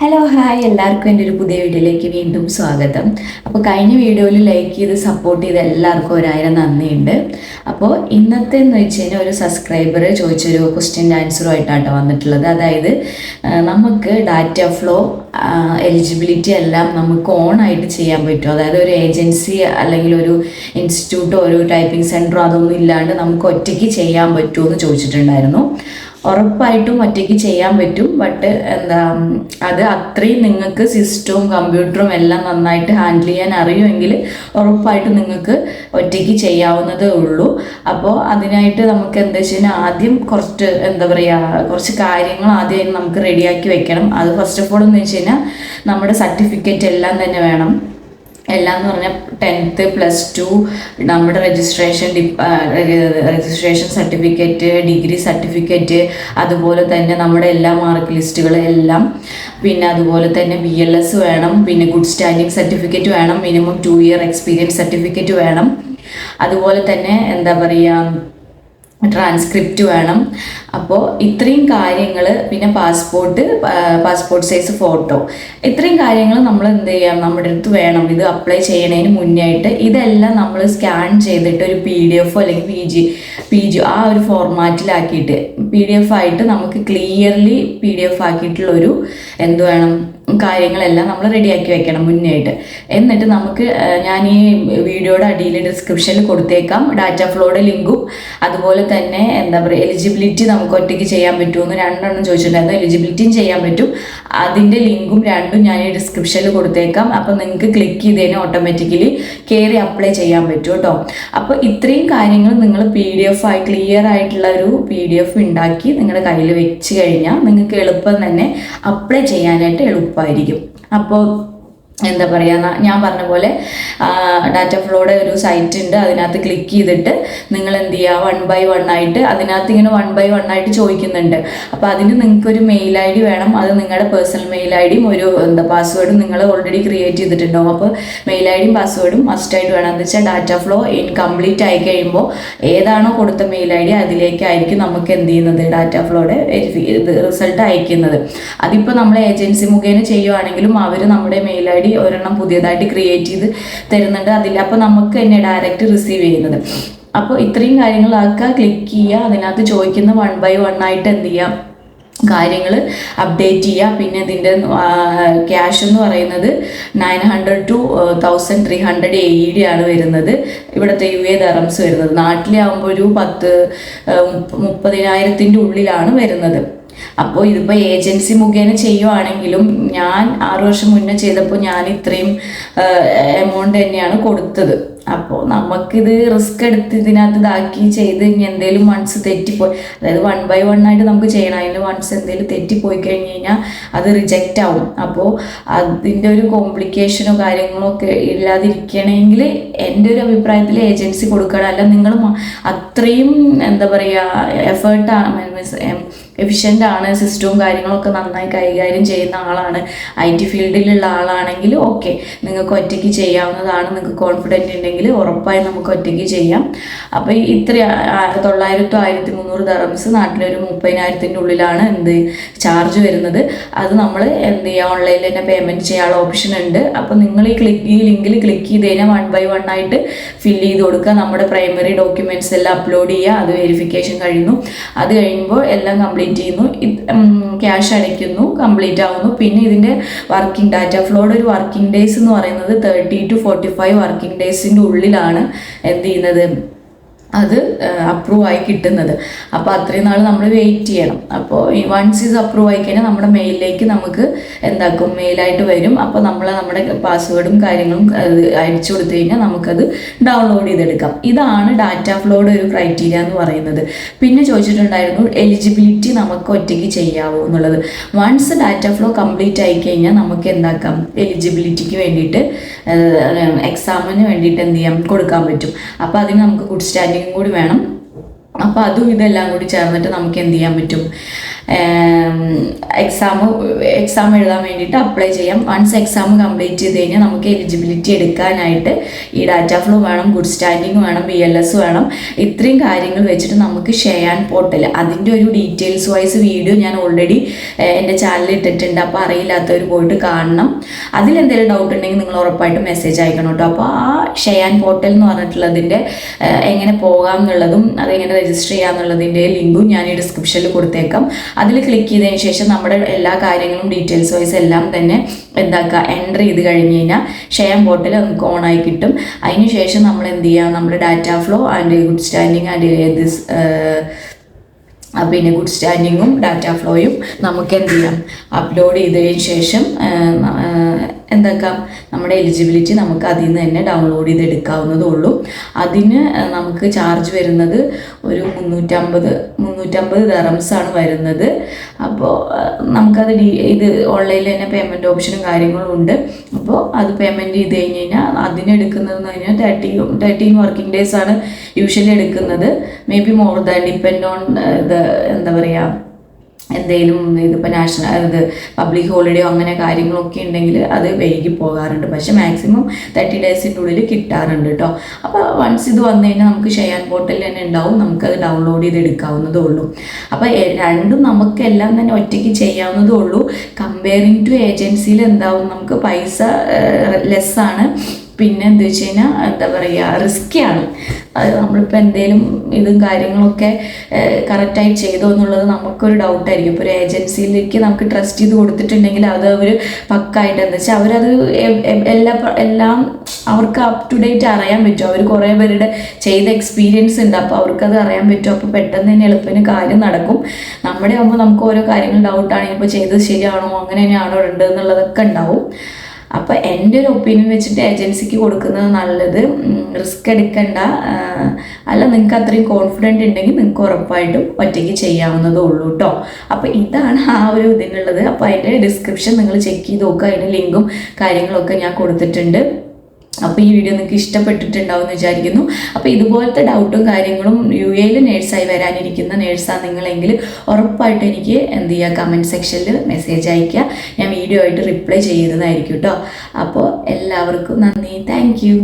Hello hi എല്ലാവർക്കും എൻ്റെ ഒരു പുതിയ വീഡിയോയിലേക്ക് വീണ്ടും സ്വാഗതം. അപ്പോൾ കഴിഞ്ഞ വീഡിയോയിൽ ലൈക്ക് ചെയ്ത് സപ്പോർട്ട് ചെയ്ത് എല്ലാവർക്കും 1000 നന്ദിയുണ്ട്. അപ്പോൾ ഇന്നത്തെ എന്ന് വെച്ച് കഴിഞ്ഞാൽ ഒരു സബ്സ്ക്രൈബർ ചോദിച്ചൊരു ക്വസ്റ്റ്യൻ ആൻസറുമായിട്ടാണ് വന്നിട്ടുള്ളത്. അതായത് നമുക്ക് ഡാറ്റ ഫ്ലോ എലിജിബിലിറ്റി എല്ലാം നമുക്ക് ഓണായിട്ട് ചെയ്യാൻ പറ്റുമോ? അതായത് ഒരു ഏജൻസി അല്ലെങ്കിൽ ഒരു ഇൻസ്റ്റിറ്റ്യൂട്ടോ ഒരു ടൈപ്പിംഗ് സെൻറ്ററോ അതൊന്നും ഇല്ലാണ്ട് നമുക്ക് ഒറ്റയ്ക്ക് ചെയ്യാൻ പറ്റുമോ എന്ന് ചോദിച്ചിട്ടുണ്ടായിരുന്നു. ഉറപ്പായിട്ടും ഒറ്റയ്ക്ക് ചെയ്യാൻ പറ്റും. ബട്ട് അത് അത്രയും നിങ്ങൾക്ക് സിസ്റ്റവും കമ്പ്യൂട്ടറും എല്ലാം നന്നായിട്ട് ഹാൻഡിൽ ചെയ്യാൻ അറിയുമെങ്കിൽ ഉറപ്പായിട്ടും നിങ്ങൾക്ക് ഒറ്റയ്ക്ക് ചെയ്യാവുന്നതേ ഉള്ളൂ. അപ്പോൾ അതിനായിട്ട് നമുക്ക് എന്താ വെച്ച് കഴിഞ്ഞാൽ ആദ്യം കുറച്ച് കാര്യങ്ങൾ ആദ്യം നമുക്ക് റെഡിയാക്കി വെക്കണം. അത് ഫസ്റ്റ് ഓഫ് ഓൾ എന്ന് വെച്ച് കഴിഞ്ഞാൽ നമ്മുടെ സർട്ടിഫിക്കറ്റ് എല്ലാം തന്നെ വേണം. എല്ലാം എന്ന് പറഞ്ഞാൽ 10th +2 നമ്മുടെ രജിസ്ട്രേഷൻ സർട്ടിഫിക്കറ്റ്, ഡിഗ്രി സർട്ടിഫിക്കറ്റ്, അതുപോലെ തന്നെ നമ്മുടെ എല്ലാ മാർക്ക് ലിസ്റ്റുകൾ എല്ലാം, പിന്നെ അതുപോലെ തന്നെ BLS വേണം, പിന്നെ ഗുഡ് സ്റ്റാൻഡിങ് സർട്ടിഫിക്കറ്റ് വേണം, മിനിമം 2 ഇയർ എക്സ്പീരിയൻസ് സർട്ടിഫിക്കറ്റ് വേണം, അതുപോലെ തന്നെ ട്രാൻസ്ക്രിപ്റ്റ് വേണം. അപ്പോൾ ഇത്രയും കാര്യങ്ങൾ, പിന്നെ പാസ്പോർട്ട് സൈസ് ഫോട്ടോ, ഇത്രയും കാര്യങ്ങൾ നമ്മൾ എന്ത് ചെയ്യാം, നമ്മുടെ അടുത്ത് വേണം. ഇത് അപ്ലൈ ചെയ്യണതിന് മുന്നേ ആയിട്ട് ഇതെല്ലാം നമ്മൾ സ്കാൻ ചെയ്തിട്ട് ഒരു PDF അല്ലെങ്കിൽ PG ആ ഒരു ഫോർമാറ്റിലാക്കിയിട്ട് PDF ആയിട്ട് നമുക്ക് ക്ലിയർലി PDF ആക്കിയിട്ടുള്ളൊരു കാര്യങ്ങളെല്ലാം നമ്മൾ റെഡിയാക്കി വെക്കണം മുന്നേ ആയിട്ട്. എന്നിട്ട് നമുക്ക് ഞാൻ ഈ വീഡിയോയുടെ അടിയിൽ ഡിസ്ക്രിപ്ഷനിൽ കൊടുത്തേക്കാം ഡാറ്റ ഫ്ലോയുടെ ലിങ്കും, അതുപോലെ തന്നെ എലിജിബിലിറ്റി നമുക്ക് ഒറ്റയ്ക്ക് ചെയ്യാൻ പറ്റുമെന്ന് 2 എണ്ണം ചോദിച്ചിട്ടുണ്ടായിരുന്നു. എലിജിബിലിറ്റിയും ചെയ്യാൻ പറ്റും, അതിൻ്റെ ലിങ്കും 2ഉം ഞാൻ ഈ ഡിസ്ക്രിപ്ഷനിൽ കൊടുത്തേക്കാം. അപ്പോൾ നിങ്ങൾക്ക് ക്ലിക്ക് ചെയ്തതിന് ഓട്ടോമാറ്റിക്കലി കയറി അപ്ലൈ ചെയ്യാൻ പറ്റും കേട്ടോ. അപ്പോൾ ഇത്രയും കാര്യങ്ങൾ നിങ്ങൾ PDF ആയി ക്ലിയർ ആയിട്ടുള്ള ഒരു PDF ഉണ്ടാക്കി നിങ്ങളുടെ കയ്യിൽ വെച്ച് കഴിഞ്ഞാൽ നിങ്ങൾക്ക് എളുപ്പം തന്നെ അപ്ലൈ ചെയ്യാനായിട്ട് എളുപ്പമായിരിക്കും. അപ്പോൾ ഞാൻ പറഞ്ഞ പോലെ ഡാറ്റ ഫ്ലോയുടെ ഒരു സൈറ്റ് ഉണ്ട്. അതിനകത്ത് ക്ലിക്ക് ചെയ്തിട്ട് നിങ്ങൾ എന്ത് ചെയ്യുക, 1 by 1 ആയിട്ട് അതിനകത്ത് ഇങ്ങനെ 1 by 1 ആയിട്ട് ചോദിക്കുന്നുണ്ട്. അപ്പോൾ അതിന് നിങ്ങൾക്കൊരു മെയിൽ ID വേണം. അത് നിങ്ങളുടെ പേഴ്സണൽ മെയിൽ IDയും ഒരു പാസ്വേഡും നിങ്ങൾ ഓൾറെഡി ക്രിയേറ്റ് ചെയ്തിട്ടുണ്ടാവും. അപ്പോൾ മെയിൽ IDയും പാസ്വേഡും മസ്റ്റായിട്ട് വേണം. എന്ന് വെച്ചാൽ ഡാറ്റ ഫ്ലോ ഇൻകംപ്ലീറ്റ് ആയി കഴിയുമ്പോൾ ഏതാണോ കൊടുത്ത മെയിൽ ID അതിലേക്കായിരിക്കും നമുക്ക് എന്ത് ചെയ്യുന്നത്, ഡാറ്റ ഫ്ലോയുടെ റിസൾട്ട് അയക്കുന്നത്. അതിപ്പോൾ നമ്മൾ ഏജൻസി മുഖേന ചെയ്യുവാണെങ്കിലും അവർ നമ്മുടെ മെയിൽ ID ഒരെണ്ണം പുതിയതായിട്ട് ക്രിയേറ്റ് ചെയ്ത് തരുന്നുണ്ട് അതിൽ. അപ്പോൾ നമുക്ക് തന്നെ ഡയറക്റ്റ് റിസീവ് ചെയ്യുന്നത്. അപ്പോൾ ഇത്രയും കാര്യങ്ങളാക്കുക, ക്ലിക്ക് ചെയ്യുക, അതിനകത്ത് ചോദിക്കുന്ന 1 by 1 ആയിട്ട് എന്ത് ചെയ്യാം, കാര്യങ്ങൾ അപ്ഡേറ്റ് ചെയ്യുക. പിന്നെ ഇതിൻ്റെ ക്യാഷ് എന്ന് പറയുന്നത് 900 to 1300 AED ആണ് വരുന്നത്. ഇവിടുത്തെ UAE ദിർഹംസ് വരുന്നത്. നാട്ടിലെ ആകുമ്പോൾ ഒരു 30,000-ൻ്റെ ഉള്ളിലാണ് വരുന്നത്. അപ്പോൾ ഇതിപ്പോൾ ഏജൻസി മുഖേന ചെയ്യുവാണെങ്കിലും ഞാൻ 6 വർഷം മുന്നേ ചെയ്തപ്പോൾ ഞാൻ ഇത്രയും എമൗണ്ട് തന്നെയാണ് കൊടുത്തത്. അപ്പോൾ നമുക്കിത് റിസ്ക് എടുത്ത് ഇതിനകത്ത് ഇതാക്കി ചെയ്ത് ഇനി എന്തെങ്കിലും വൺസ് തെറ്റിപ്പോയി, അതായത് 1 by 1 ആയിട്ട് നമുക്ക് ചെയ്യണം. അതിന് വൺസ് എന്തെങ്കിലും തെറ്റിപ്പോയി കഴിഞ്ഞ് കഴിഞ്ഞാൽ അത് റിജക്റ്റ് ആവും. അപ്പോൾ അതിൻ്റെ ഒരു കോംപ്ലിക്കേഷനോ കാര്യങ്ങളോ ഒക്കെ ഇല്ലാതിരിക്കണമെങ്കിൽ എൻ്റെ ഒരു അഭിപ്രായത്തിൽ ഏജൻസി കൊടുക്കണം. അല്ല നിങ്ങൾ അത്രയും എഫേർട്ടാണ്, എഫിഷ്യൻ്റ് ആണ്, സിസ്റ്റവും കാര്യങ്ങളൊക്കെ നന്നായി കൈകാര്യം ചെയ്യുന്ന ആളാണ്, IT ഫീൽഡിലുള്ള ആളാണെങ്കിൽ ഓക്കെ, നിങ്ങൾക്ക് ഒറ്റയ്ക്ക് ചെയ്യാവുന്നതാണ്. നിങ്ങൾക്ക് കോൺഫിഡൻറ്റ് ഉണ്ടെങ്കിൽ ഉറപ്പായി നമുക്ക് ഒറ്റയ്ക്ക് ചെയ്യാം. അപ്പോൾ ഇത്ര 900-1300 ദിർഹംസ് നാട്ടിലൊരു 30,000-ൻ്റെ ഉള്ളിലാണ് ചാർജ് വരുന്നത്. അത് നമ്മൾ ഓൺലൈനിൽ തന്നെ പേയ്മെൻറ്റ് ചെയ്യാനുള്ള ഓപ്ഷൻ ഉണ്ട്. അപ്പോൾ നിങ്ങൾ ഈ ലിങ്കിൽ ക്ലിക്ക് ചെയ്ത് കഴിഞ്ഞാൽ 1 by 1 ആയിട്ട് ഫില്ല് ചെയ്ത് കൊടുക്കുക. നമ്മുടെ പ്രൈമറി ഡോക്യുമെൻറ്റ്സ് എല്ലാം അപ്ലോഡ് ചെയ്യുക. അത് വെരിഫിക്കേഷൻ കഴിയുന്നു. അത് കഴിയുമ്പോൾ എല്ലാം കംപ്ലീറ്റ് ചെയ്യുന്നു, ക്യാഷ് അടയ്ക്കുന്നു, കംപ്ലീറ്റ് ആവുന്നു. പിന്നെ ഇതിൻ്റെ ഡാറ്റ ഫ്ലോയുടെ ഒരു വർക്കിംഗ് ഡേയ്സ് എന്ന് പറയുന്നത് 30 to 45 വർക്കിംഗ് ഡേയ്സിൻ്റെ ഉള്ളിലാണ് എന്ത് ചെയ്യുന്നത്, അത് അപ്രൂവ് ആയി കിട്ടുന്നത്. അപ്പോൾ അത്രയും നാൾ നമ്മൾ വെയിറ്റ് ചെയ്യണം. അപ്പോൾ ഈ വൺസ് ഇത് അപ്രൂവ് ആയി കഴിഞ്ഞാൽ നമ്മുടെ മെയിലിലേക്ക് നമുക്ക് മെയിലായിട്ട് വരും. അപ്പോൾ നമ്മുടെ പാസ്വേഡും കാര്യങ്ങളും അയച്ചു കൊടുത്തു കഴിഞ്ഞാൽ നമുക്കത് ഡൗൺലോഡ് ചെയ്തെടുക്കാം. ഇതാണ് ഡാറ്റ ഫ്ലോയുടെ ഒരു ക്രൈറ്റീരിയ എന്ന് പറയുന്നത്. പിന്നെ ചോദിച്ചിട്ടുണ്ടായിരുന്നു എലിജിബിലിറ്റി നമുക്ക് ഒറ്റയ്ക്ക് ചെയ്യാവോ എന്നുള്ളത്. വൺസ് ഡാറ്റ ഫ്ലോ കംപ്ലീറ്റ് ആയി കഴിഞ്ഞാൽ നമുക്ക് എലിജിബിലിറ്റിക്ക് വേണ്ടിയിട്ട് എക്സാമിന് വേണ്ടിയിട്ട് എന്ത് ചെയ്യാം, കൊടുക്കാൻ പറ്റും. അപ്പോൾ അതിന് നമുക്ക് ഗുഡ് സ്റ്റാൻഡിങ് കൂടി വേണം. അപ്പോൾ അതും ഇതെല്ലാം കൂടി ചേർന്നിട്ട് നമുക്ക് എന്ത് ചെയ്യാൻ പറ്റും, എക്സാം എഴുതാൻ വേണ്ടിയിട്ട് അപ്ലൈ ചെയ്യാം. വൺസ് എക്സാം കംപ്ലീറ്റ് ചെയ്ത് കഴിഞ്ഞാൽ നമുക്ക് എലിജിബിലിറ്റി എടുക്കാനായിട്ട് ഈ ഡാറ്റ ഫ്ലോ വേണം, ഗുഡ് സ്റ്റാൻഡിങ് വേണം, BLS വേണം. ഇത്രയും കാര്യങ്ങൾ വെച്ചിട്ട് നമുക്ക് ഷെയാൻ പോർട്ടൽ, അതിൻ്റെ ഒരു ഡീറ്റെയിൽസ് വൈസ് വീഡിയോ ഞാൻ ഓൾറെഡി എൻ്റെ ചാനലിൽ ഇട്ടിട്ടുണ്ട്. അപ്പോൾ അറിയില്ലാത്തവർ പോയിട്ട് കാണണം. അതിലെന്തെങ്കിലും ഡൗട്ട് ഉണ്ടെങ്കിൽ നിങ്ങൾ ഉറപ്പായിട്ടും മെസ്സേജ് അയക്കണം കേട്ടോ. അപ്പോൾ ആ ഷെയാൻ പോർട്ടൽ എന്ന് പറഞ്ഞിട്ടുള്ളതിൻ്റെ എങ്ങനെ പോകാം എന്നുള്ളതും അതെങ്ങനെ രജിസ്റ്റർ ചെയ്യാന്നുള്ളതിൻ്റെ ലിങ്കും ഞാൻ ഈ ഡിസ്ക്രിപ്ഷനിൽ കൊടുത്തേക്കാം. അതിൽ ക്ലിക്ക് ചെയ്തതിന് ശേഷം നമ്മുടെ എല്ലാ കാര്യങ്ങളും ഡീറ്റെയിൽസ് വൈസ് എല്ലാം തന്നെ എന്താക്കുക, എൻ്റർ ചെയ്ത് കഴിഞ്ഞ് കഴിഞ്ഞാൽ ഷെയർ പോർട്ടൽ നമുക്ക് ഓണായി കിട്ടും. അതിന് ശേഷം നമ്മൾ എന്ത് ചെയ്യുക, നമ്മുടെ data flow and good standing and this പിന്നെ ഗുഡ് സ്റ്റാൻഡിങ്ങും ഡാറ്റ ഫ്ലോയും നമുക്ക് എന്ത് ചെയ്യാം, അപ്ലോഡ് ചെയ്തതിന് ശേഷം എന്താക്കാം, നമ്മുടെ എലിജിബിലിറ്റി നമുക്ക് അതിൽ നിന്ന് തന്നെ ഡൗൺലോഡ് ചെയ്തെടുക്കാവുന്നതേ ഉള്ളൂ. അതിന് നമുക്ക് ചാർജ് വരുന്നത് ഒരു 350 ദറംസാണ് വരുന്നത്. അപ്പോൾ നമുക്കത് ഇത് ഓൺലൈനിൽ തന്നെ പേയ്മെൻറ്റ് ഓപ്ഷനും കാര്യങ്ങളും ഉണ്ട്. അപ്പോൾ അത് പേയ്മെൻറ്റ് ചെയ്ത് കഴിഞ്ഞ് കഴിഞ്ഞാൽ അതിനെടുക്കുന്നതെന്ന് പറഞ്ഞാൽ 13 വർക്കിംഗ് ഡേയ്സ് ആണ് യൂഷ്വലി എടുക്കുന്നത്. May be more than depend on എന്താ പറയുക, എന്തെങ്കിലും ഇതിപ്പോൾ പബ്ലിക് ഹോളിഡേയോ അങ്ങനെ കാര്യങ്ങളൊക്കെ ഉണ്ടെങ്കിൽ അത് വൈകി പോകാറുണ്ട്. പക്ഷേ മാക്സിമം 30 ഡേയ്സിൻ്റെ ഉള്ളിൽ കിട്ടാറുണ്ട് കേട്ടോ. അപ്പോൾ വൺസ് ഇത് വന്നു കഴിഞ്ഞാൽ നമുക്ക് ഷെയാൻ പോർട്ടലിൽ തന്നെ ഉണ്ടാവും, നമുക്കത് ഡൗൺലോഡ് ചെയ്ത് എടുക്കാവുന്നതേ ഉള്ളൂ. അപ്പോൾ രണ്ടും നമുക്കെല്ലാം തന്നെ ഒറ്റയ്ക്ക് ചെയ്യാവുന്നതേ ഉള്ളൂ. കമ്പയറിങ് ടു ഏജൻസിയിൽ എന്താവും, നമുക്ക് പൈസ ലെസ്സാണ്. പിന്നെ എന്താ വെച്ച് കഴിഞ്ഞാൽ എന്താ പറയുക, റിസ്ക്കിയാണ്. അത് നമ്മളിപ്പോൾ എന്തെങ്കിലും ഇതും കാര്യങ്ങളൊക്കെ കറക്റ്റായി ചെയ്തോ എന്നുള്ളത് നമുക്കൊരു ഡൗട്ടായിരിക്കും. ഇപ്പോൾ ഒരു ഏജൻസിയിലേക്ക് നമുക്ക് ട്രസ്റ്റ് ചെയ്ത് കൊടുത്തിട്ടുണ്ടെങ്കിൽ അത് അവർ പക്കായിട്ട് എന്താ വെച്ചാൽ അവരത് എല്ലാം അവർക്ക് അപ് ടു ഡേറ്റ് അറിയാൻ പറ്റും. അവർ കുറേ പേരുടെ ചെയ്ത എക്സ്പീരിയൻസ് ഉണ്ട്, അപ്പോൾ അവർക്കത് അറിയാൻ പറ്റും. അപ്പോൾ പെട്ടെന്ന് തന്നെ എളുപ്പത്തിന് കാര്യം നടക്കും. നമ്മുടെ ആകുമ്പോൾ നമുക്ക് ഓരോ കാര്യങ്ങൾ ഡൗട്ടാണ്, ഇപ്പോൾ ചെയ്തത് ശരിയാണോ, അങ്ങനെ തന്നെയാണോ ഉണ്ട് എന്നുള്ളതൊക്കെ ഉണ്ടാവും. അപ്പോൾ എൻ്റെ ഒരു ഒപ്പീനിയൻ വെച്ചിട്ട് ഏജൻസിക്ക് കൊടുക്കുന്നത് നല്ലത്. റിസ്ക് എടുക്കണ്ട. അല്ല, നിങ്ങൾക്ക് അത്രയും കോൺഫിഡൻറ്റ് ഉണ്ടെങ്കിൽ നിങ്ങൾക്ക് ഉറപ്പായിട്ടും ഒറ്റയ്ക്ക് ചെയ്യാവുന്നതേ ഉള്ളൂ കേട്ടോ. അപ്പോൾ ഇതാണ് ആ ഒരു ഇതിനുള്ളത്. അപ്പോൾ അതിൻ്റെ ഡിസ്ക്രിപ്ഷൻ നിങ്ങൾ ചെക്ക് ചെയ്ത് നോക്കുക. അതിൻ്റെ ലിങ്കും കാര്യങ്ങളൊക്കെ ഞാൻ കൊടുത്തിട്ടുണ്ട്. അപ്പോൾ ഈ വീഡിയോ നിങ്ങൾക്ക് ഇഷ്ടപ്പെട്ടിട്ടുണ്ടാവും എന്ന് വിചാരിക്കുന്നു. അപ്പോൾ ഇതുപോലത്തെ ഡൗട്ടും കാര്യങ്ങളും UAE നേഴ്സായി വരാനിരിക്കുന്ന നേഴ്സാണ് നിങ്ങളെങ്കിൽ ഉറപ്പായിട്ട് എനിക്ക് എന്ത് ചെയ്യുക, കമൻറ്റ് സെക്ഷനിൽ മെസ്സേജ് അയയ്ക്കുക. ഞാൻ വീഡിയോ ആയിട്ട് റിപ്ലൈ ചെയ്യുന്നതായിരിക്കും കേട്ടോ. അപ്പോൾ എല്ലാവർക്കും നന്ദി, താങ്ക് യു.